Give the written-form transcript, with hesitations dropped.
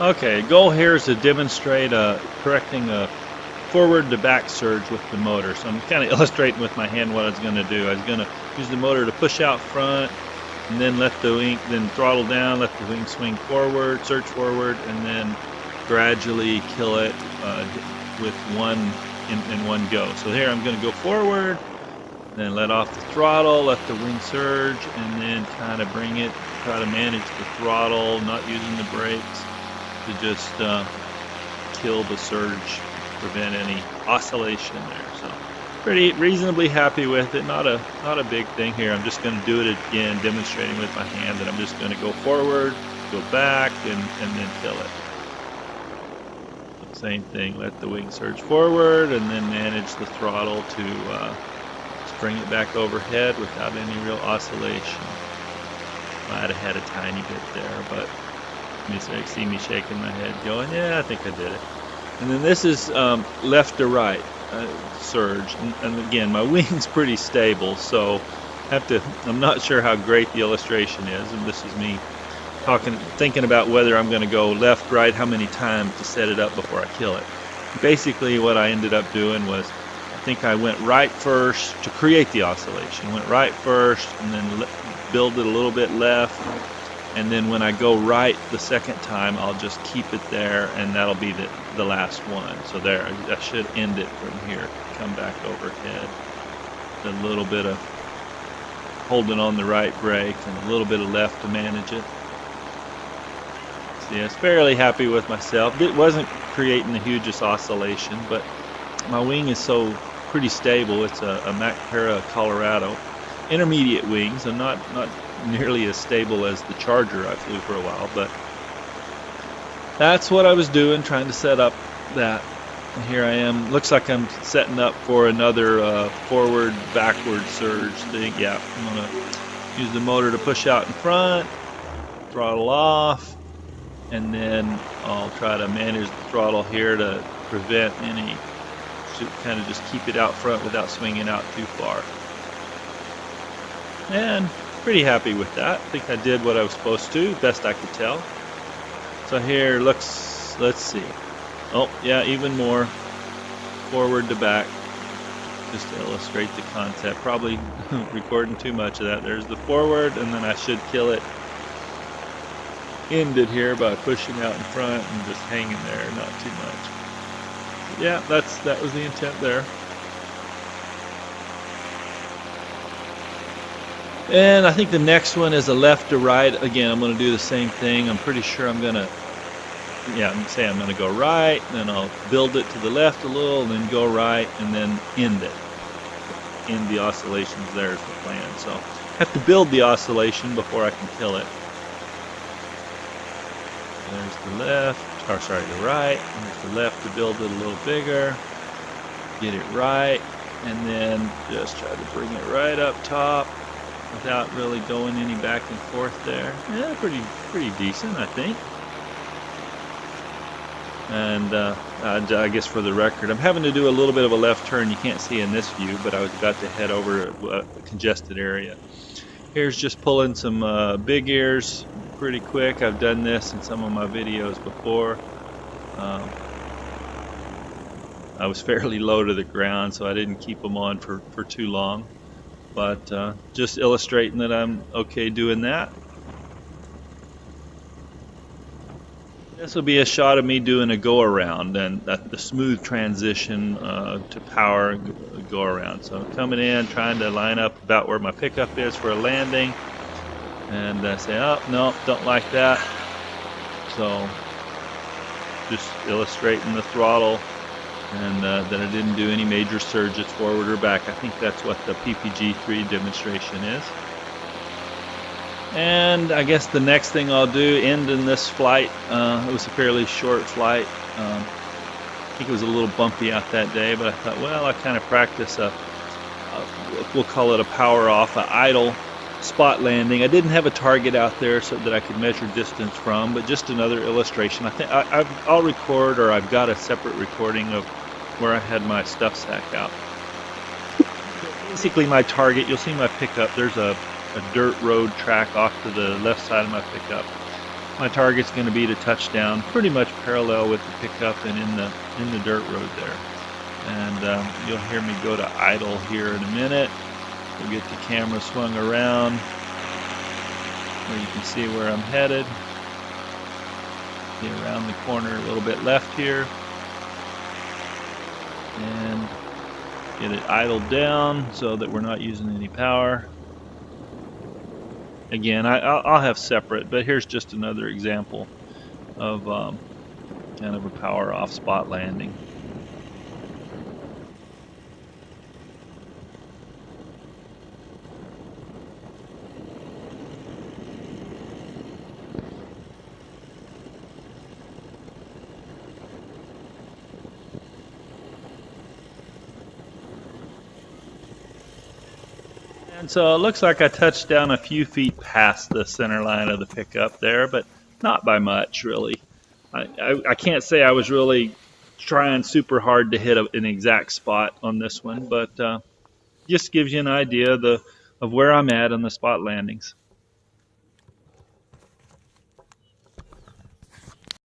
Okay, goal here is to demonstrate correcting a forward to back surge with the motor. So I'm kind of illustrating with my hand what I was going to do. I was going to use the motor to push out front, and then let the wing, then throttle down, let the wing swing forward, surge forward, and then gradually kill it with in one go. So here I'm going to go forward, then let off the throttle, let the wing surge, and then kind of bring it, try to manage the throttle, not using the brakes, to just kill the surge, prevent any oscillation there. So pretty reasonably happy with it. Not a big thing here. I'm just going to do it again, demonstrating with my hand that I'm just going to go forward, go back, and then kill it. Same thing, let the wing surge forward and then manage the throttle to bring it back overhead without any real oscillation. Might have had a tiny bit there, but you see me shaking my head going, yeah, I think I did it. And then this is left to right surge, and again, my wing's pretty stable, so I'm not sure how great the illustration is, and this is me thinking about whether I'm going to go left, right, how many times to set it up before I kill it. Basically what I ended up doing was, I think I went right first to create the oscillation, went right first and then build it a little bit left, and then when I go right the second time I'll just keep it there, and that'll be the last one. So there, I should end it from here, come back overhead, a little bit of holding on the right brake and a little bit of left to manage it. Yeah, I was fairly happy with myself. It wasn't creating the hugest oscillation, but my wing is so pretty stable. It's a Macpara Colorado. Intermediate wings, and not nearly as stable as the Charger I flew for a while, but that's what I was doing, trying to set up that. And here I am. Looks like I'm setting up for another forward, backward surge thing. Yeah, I'm going to use the motor to push out in front, throttle off, and then I'll try to manage the throttle here to prevent any, to kind of just keep it out front without swinging out too far. And pretty happy with that. I think I did what I was supposed to, best I could tell. So here, let's see. Oh, yeah, even more forward to back, just to illustrate the concept. Probably recording too much of that. There's the forward, and then I should kill it. End it here by pushing out in front and just hanging there, not too much. Yeah, that was the intent there. And I think the next one is a left to right. Again, I'm going to do the same thing. I'm pretty sure I'm going to, I'm going to go right, then I'll build it to the left a little, and then go right, and then end it. End the oscillations there is the plan. So I have to build the oscillation before I can kill it. There's the left, or sorry, the right, and there's the left to build it a little bigger. Get it right, and then just try to bring it right up top without really going any back and forth there. Yeah, pretty decent, I think. And I guess for the record, I'm having to do a little bit of a left turn. You can't see in this view, but I was about to head over a congested area. Here's just pulling some big ears pretty quick. I've done this in some of my videos before. I was fairly low to the ground, so I didn't keep them on for too long. But just illustrating that I'm okay doing that. This will be a shot of me doing a go-around, and the smooth transition to power go-around. So I'm coming in, trying to line up about where my pickup is for a landing, and say, oh, no, don't like that. So just illustrating the throttle, and that I didn't do any major surges forward or back. I think that's what the PPG3 demonstration is. And I guess the next thing I'll do, end in this flight. It was a fairly short flight. I think it was a little bumpy out that day, but I thought, well, I kind of practice we'll call it a power off, an idle spot landing. I didn't have a target out there so that I could measure distance from, but just another illustration. I think I'll record, or I've got a separate recording of where I had my stuff sack out. Basically my target, you'll see my pickup, there's a dirt road track off to the left side of my pickup. My target's going to be to touch down pretty much parallel with the pickup and in the dirt road there. And you'll hear me go to idle here in a minute. We'll get the camera swung around where you can see where I'm headed. Be around the corner a little bit left here. And get it idled down so that we're not using any power. Again, I'll have separate, but here's just another example of kind of a power off spot landing. And so it looks like I touched down a few feet past the center line of the pickup there, but not by much, really. I can't say I was really trying super hard to hit an exact spot on this one, but just gives you an idea of where I'm at on the spot landings.